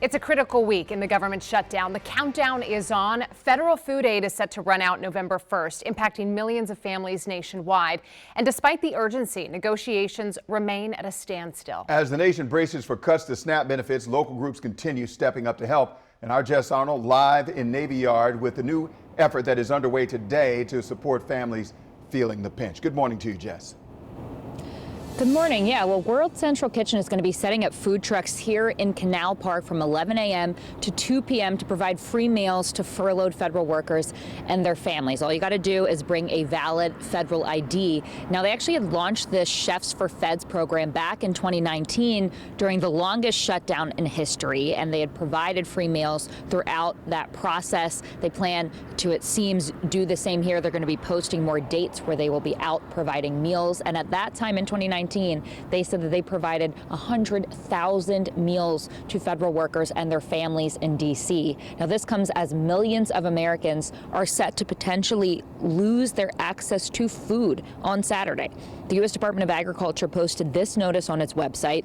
It's a critical week in the government shutdown. The countdown is on. Federal food aid is set to run out November 1st, impacting millions of families nationwide. And despite the urgency, negotiations remain at a standstill. As the nation braces for cuts to SNAP benefits, local groups continue stepping up to help. And our Jess Arnold live in Navy Yard with the new effort that is underway today to support families feeling the pinch. Good morning to you, Jess. Good morning. Yeah, well, World Central Kitchen is going to be setting up food trucks here in Canal Park from 11 a.m. to 2 p.m. to provide free meals to furloughed federal workers and their families. All you got to do is bring a valid federal ID. Now, they actually had launched this Chefs for Feds program back in 2019 during the longest shutdown in history, and they had provided free meals throughout that process. They plan to, it seems, do the same here. They're going to be posting more dates where they will be out providing meals. And at that time in 2019, they said that they provided 100,000 meals to federal workers and their families in D.C. Now, this comes as millions of Americans are set to potentially lose their access to food on Saturday. The U.S. Department of Agriculture posted this notice on its website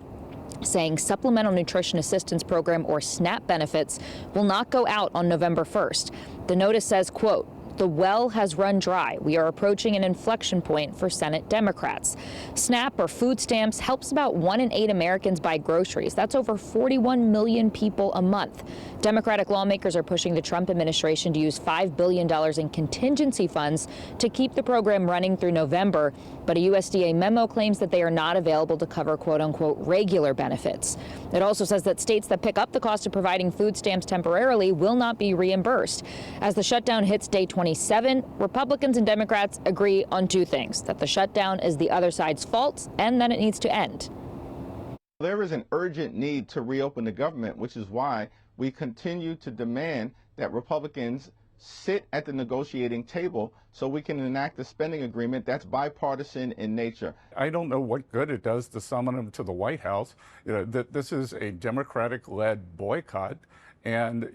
saying Supplemental Nutrition Assistance Program, or SNAP, benefits will not go out on November 1st. The notice says, quote, "The well has run dry. We are approaching an inflection point for Senate Democrats. SNAP, or food stamps, helps about 1 in 8 Americans buy groceries. That's over 41 million people a month. Democratic lawmakers are pushing the Trump administration to use $5 billion in contingency funds to keep the program running through November, but a USDA memo claims that they are not available to cover quote-unquote regular benefits. It also says that states that pick up the cost of providing food stamps temporarily will not be reimbursed. As the shutdown hits day 27, Republicans and Democrats agree on two things: that the shutdown is the other side's fault and that it needs to end. There is an urgent need to reopen the government, which is why we continue to demand that Republicans sit at the negotiating table so we can enact a spending agreement that's bipartisan in nature. I don't know what good it does to summon them to the White House. This is a Democratic-led boycott. And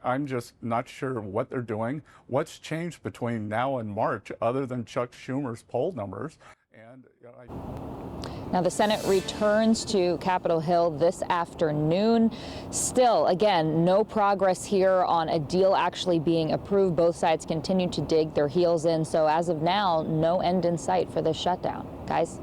I'm just not sure what they're doing. What's changed between now and March other than Chuck Schumer's poll numbers? And now the Senate returns to Capitol Hill this afternoon. Still, again, no progress here on a deal actually being approved. Both sides continue to dig their heels in. So as of now, no end in sight for this shutdown. Guys?